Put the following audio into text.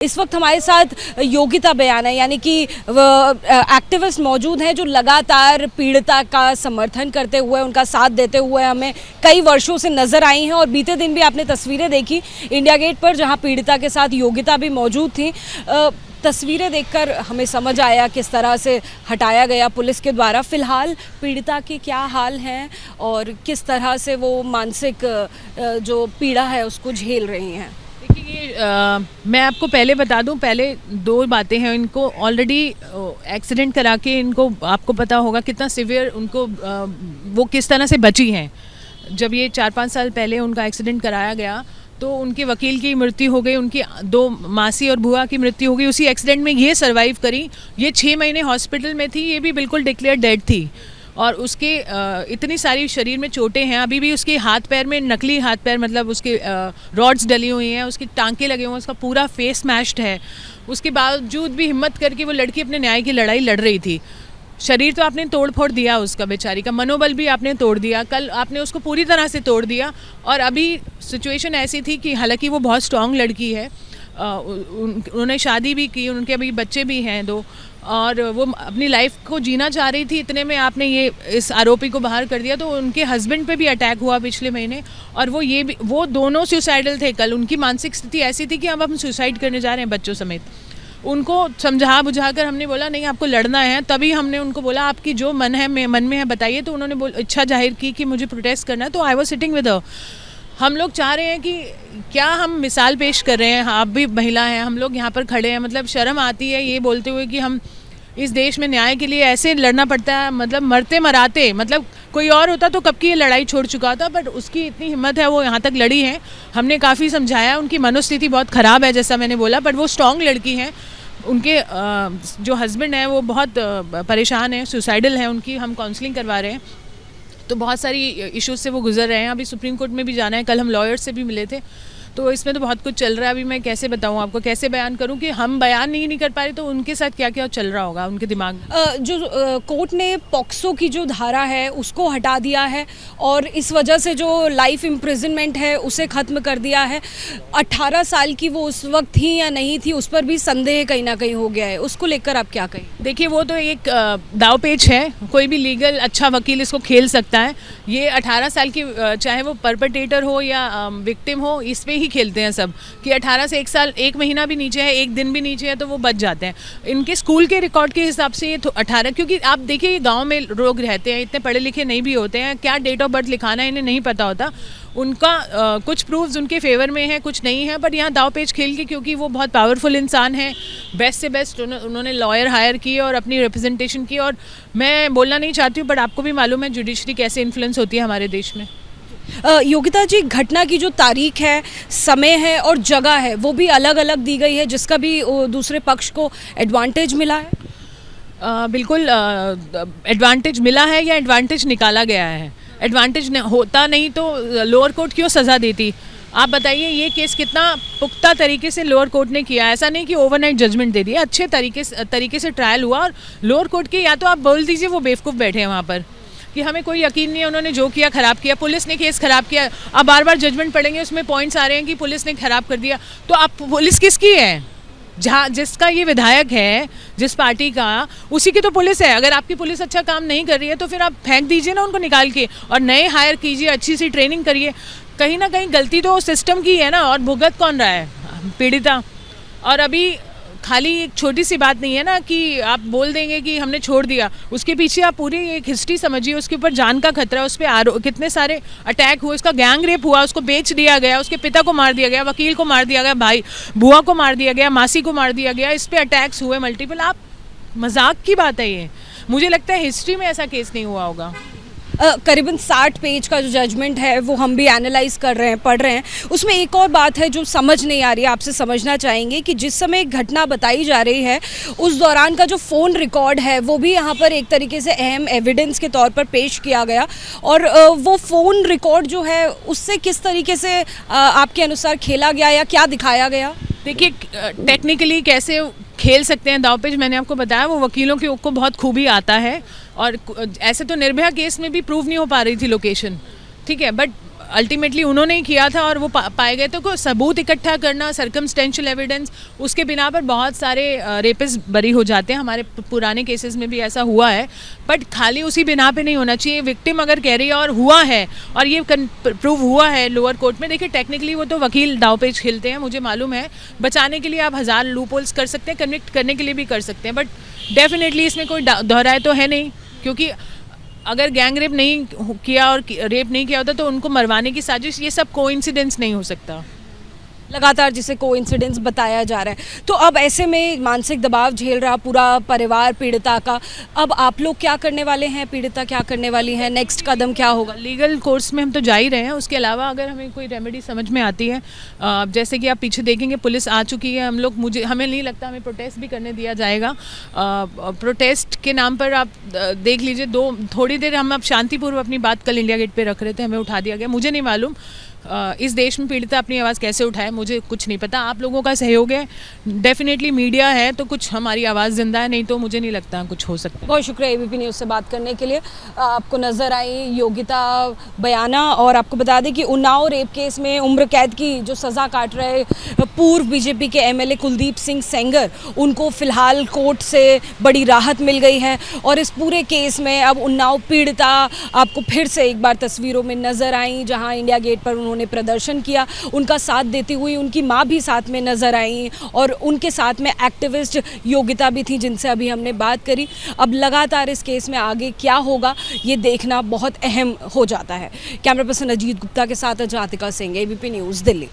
इस वक्त हमारे साथ योगिता बयान है, यानी कि एक्टिविस्ट मौजूद हैं जो लगातार पीड़िता का समर्थन करते हुए, उनका साथ देते हुए हमें कई वर्षों से नज़र आई हैं। और बीते दिन भी आपने तस्वीरें देखी इंडिया गेट पर, जहां पीड़िता के साथ योगिता भी मौजूद थी। तस्वीरें देखकर हमें समझ आया किस तरह से हटाया गया पुलिस के द्वारा। फ़िलहाल पीड़िता के क्या हाल हैं और किस तरह से वो मानसिक जो पीड़ा है उसको झेल रही हैं। देखिए, मैं आपको पहले बता दूं, पहले दो बातें हैं। इनको ऑलरेडी एक्सीडेंट करा के, इनको आपको पता होगा कितना सिवियर उनको वो किस तरह से बची हैं। जब ये 4-5 साल पहले उनका एक्सीडेंट कराया गया तो उनके वकील की मृत्यु हो गई, उनकी 2 मासी और बुआ की मृत्यु हो गई उसी एक्सीडेंट में। ये सर्वाइव करी, ये 6 महीने हॉस्पिटल में थी, ये भी बिल्कुल डिक्लेयर डेड थी। और उसके इतनी सारी शरीर में चोटें हैं, अभी भी उसके हाथ पैर में नकली हाथ पैर, मतलब उसके रॉड्स डली हुई हैं, उसके टांके लगे हुए हैं, उसका पूरा फेस स्मैश्ड है। उसके बावजूद भी हिम्मत करके वो लड़की अपने न्याय की लड़ाई लड़ रही थी। शरीर तो आपने तोड़ फोड़ दिया उसका, बेचारी का मनोबल भी आपने तोड़ दिया, कल आपने उसको पूरी तरह से तोड़ दिया। और अभी सिचुएशन ऐसी थी कि हालांकि वो बहुत स्ट्रॉन्ग लड़की है, उन्होंने शादी भी की, उनके अभी बच्चे भी हैं 2, और वो अपनी लाइफ को जीना चाह रही थी। इतने में आपने ये इस आरोपी को बाहर कर दिया। तो उनके हस्बैंड पे भी अटैक हुआ पिछले महीने, और वो दोनों सुसाइडल थे। कल उनकी मानसिक स्थिति ऐसी थी कि अब हम सुसाइड करने जा रहे हैं बच्चों समेत। उनको समझा बुझा कर हमने बोला नहीं, आपको लड़ना है। तभी हमने उनको बोला आपकी जो मन में है बताइए। तो उन्होंने इच्छा जाहिर की कि मुझे प्रोटेस्ट करना है। तो I was sitting with her. हम लोग चाह रहे हैं कि क्या हम मिसाल पेश कर रहे हैं, आप भी महिला हैं, हम लोग यहाँ पर खड़े हैं। मतलब शर्म आती है ये बोलते हुए कि हम इस देश में न्याय के लिए ऐसे लड़ना पड़ता है, मतलब मरते मराते। मतलब कोई और होता तो कब की ये लड़ाई छोड़ चुका था, बट उसकी इतनी हिम्मत है, वो यहाँ तक लड़ी है। हमने काफ़ी समझाया, उनकी मनोस्थिति बहुत ख़राब है जैसा मैंने बोला, बट वो स्ट्रॉन्ग लड़की हैं। उनके जो हस्बैंड हैं वो बहुत परेशान हैं, सुसाइडल हैं, उनकी हम काउंसलिंग करवा रहे हैं। तो बहुत सारी इश्यूज़ से वो गुजर रहे हैं। अभी सुप्रीम कोर्ट में भी जाना है, कल हम लॉयर्स से भी मिले थे। तो इसमें तो बहुत कुछ चल रहा है। अभी मैं कैसे बताऊं आपको, कैसे बयान करूं कि हम बयान नहीं कर पा रहे, तो उनके साथ क्या क्या चल रहा होगा उनके दिमाग में। जो कोर्ट ने पॉक्सो की जो धारा है उसको हटा दिया है, और इस वजह से जो लाइफ इम्प्रिजनमेंट है उसे ख़त्म कर दिया है। 18 साल की वो उस वक्त थी या नहीं थी, उस पर भी संदेह कहीं ना कहीं हो गया है। उसको लेकर आप क्या कहें? देखिए, वो तो एक दावपेच है, कोई भी लीगल अच्छा वकील इसको खेल सकता है। ये 18 साल की, चाहे वो परपेटेटर हो या विक्टिम हो, इस पे ही खेलते हैं सब कि 18 से 1 साल 1 महीना भी नीचे है, 1 दिन भी नीचे है तो वो बच जाते हैं। इनके स्कूल के रिकॉर्ड के हिसाब से ये 18, क्योंकि आप देखिए ये गांव में लोग रहते हैं, इतने पढ़े लिखे नहीं भी होते हैं, क्या डेट ऑफ बर्थ लिखाना है इन्हें नहीं पता होता। उनका कुछ प्रूफ्स उनके फेवर में है, कुछ नहीं है, बट यहाँ दाव पेच खेल के, क्योंकि वो बहुत पावरफुल इंसान है, बेस्ट से बेस्ट उन्होंने लॉयर हायर की और अपनी रिप्रेजेंटेशन की। और मैं बोलना नहीं चाहती हूँ, बट आपको भी मालूम है जुडिशरी कैसे इन्फ्लुएंस होती है हमारे देश में। योगिता जी, घटना की जो तारीख है, समय है और जगह है, वो भी अलग अलग दी गई है, जिसका भी दूसरे पक्ष को एडवांटेज मिला है। बिल्कुल एडवांटेज मिला है या एडवांटेज निकाला गया है। एडवांटेज होता नहीं तो लोअर कोर्ट क्यों सज़ा देती? आप बताइए, ये केस कितना पुख्ता तरीके से लोअर कोर्ट ने किया। ऐसा नहीं कि ओवरनाइट जजमेंट दे दिया, अच्छे तरीके से ट्रायल हुआ। और लोअर कोर्ट के, या तो आप बोल दीजिए वो बेवकूफ़ बैठे हैं वहाँ पर कि हमें कोई यकीन नहीं है, उन्होंने जो किया ख़राब किया, पुलिस ने केस ख़राब किया। अब बार बार जजमेंट पढ़ेंगे, उसमें पॉइंट्स आ रहे हैं कि पुलिस ने ख़राब कर दिया। तो अब पुलिस किसकी है? जहाँ जिसका ये विधायक है, जिस पार्टी का, उसी की तो पुलिस है। अगर आपकी पुलिस अच्छा काम नहीं कर रही है तो फिर आप फेंक दीजिए ना उनको निकाल के, और नए हायर कीजिए, अच्छी सी ट्रेनिंग करिए। कहीं ना कहीं गलती तो सिस्टम की है ना, और भुगत कौन रहा है? पीड़िता। और अभी खाली एक छोटी सी बात नहीं है ना कि आप बोल देंगे कि हमने छोड़ दिया, उसके पीछे आप पूरी एक हिस्ट्री समझिए। उसके ऊपर जान का खतरा, उस पर कितने सारे अटैक हुए, उसका गैंग रेप हुआ, उसको बेच दिया गया, उसके पिता को मार दिया गया, वकील को मार दिया गया, भाई बुआ को मार दिया गया, मासी को मार दिया गया, इस पर अटैक्स हुए मल्टीपल। आप मजाक की बात है ये। मुझे लगता है हिस्ट्री में ऐसा केस नहीं हुआ होगा। करीबन 60 पेज का जो जजमेंट है वो हम भी एनालाइज कर रहे हैं, पढ़ रहे हैं। उसमें एक और बात है जो समझ नहीं आ रही है, आपसे समझना चाहेंगे कि जिस समय घटना बताई जा रही है उस दौरान का जो फ़ोन रिकॉर्ड है वो भी यहाँ पर एक तरीके से अहम एविडेंस के तौर पर पेश किया गया। और वो फ़ोन रिकॉर्ड जो है उससे किस तरीके से आपके अनुसार खेला गया या क्या दिखाया गया? देखिए, टेक्निकली कैसे खेल सकते हैं दावपेच, मैंने आपको बताया, वो वकीलों को बहुत खूबी आता है। और ऐसे तो निर्भया केस में भी प्रूव नहीं हो पा रही थी लोकेशन, ठीक है, बट अल्टीमेटली उन्होंने ही किया था और वो पाए गए, तो कोई सबूत इकट्ठा करना, सर्कमस्टेंशियल एविडेंस, उसके बिना पर बहुत सारे रेपिस्ट बरी हो जाते हैं। हमारे पुराने केसेस में भी ऐसा हुआ है, बट खाली उसी बिना पे नहीं होना चाहिए। विक्टिम अगर कह रही है और हुआ है और ये प्रूव हुआ है लोअर कोर्ट में, देखिए टेक्निकली वो तो वकील दावपेच खेलते हैं, मुझे मालूम है। बचाने के लिए आप 1000 लूपहोल्स कर सकते हैं, कन्विक्ट करने के लिए भी कर सकते हैं, बट डेफिनेटली इसमें कोई दोहराए तो है नहीं, क्योंकि अगर गैंग रेप नहीं किया और रेप नहीं किया होता तो उनको मरवाने की साजिश, ये सब कोइंसिडेंस नहीं हो सकता। लगातार जिसे कोइंसिडेंस बताया जा रहा है। तो अब ऐसे में मानसिक दबाव झेल रहा पूरा परिवार पीड़िता का, अब आप लोग क्या करने वाले हैं, पीड़िता क्या करने वाली है, नेक्स्ट कदम क्या होगा? लीगल कोर्स में हम तो जा ही रहे हैं, उसके अलावा अगर हमें कोई रेमेडी समझ में आती है, जैसे कि आप पीछे देखेंगे पुलिस आ चुकी है, हम लोग, हमें नहीं लगता हमें प्रोटेस्ट भी करने दिया जाएगा। प्रोटेस्ट के नाम पर आप देख लीजिए, थोड़ी देर हम अब शांतिपूर्वक अपनी बात कल इंडिया गेट पर रख रहे थे, हमें उठा दिया गया। मुझे नहीं मालूम इस देश में पीड़िता अपनी आवाज़ कैसे उठाए, मुझे कुछ नहीं पता। आप लोगों का सहयोग है, डेफिनेटली मीडिया है तो कुछ हमारी आवाज़ जिंदा है, नहीं तो मुझे नहीं लगता कुछ हो सकता। बहुत शुक्रिया एबीपी न्यूज़ से बात करने के लिए। आपको नज़र आई योगिता बयाना, और आपको बता दें कि उन्नाव रेप केस में उम्र कैद की जो सज़ा काट रहे पूर्व बीजेपी के एमएलए कुलदीप सिंह सेंगर, उनको फ़िलहाल कोर्ट से बड़ी राहत मिल गई है। और इस पूरे केस में अब उन्नाव पीड़िता आपको फिर से एक बार तस्वीरों में नज़र आई, जहाँ इंडिया गेट पर उन्होंने प्रदर्शन किया, उनका साथ देती हुई उनकी मां भी साथ में नजर आई, और उनके साथ में एक्टिविस्ट योगिता भी थी जिनसे अभी हमने बात करी। अब लगातार इस केस में आगे क्या होगा ये देखना बहुत अहम हो जाता है। कैमरा पर्सन अजीत गुप्ता के साथ जातिका सिंह, एबीपी न्यूज़, दिल्ली।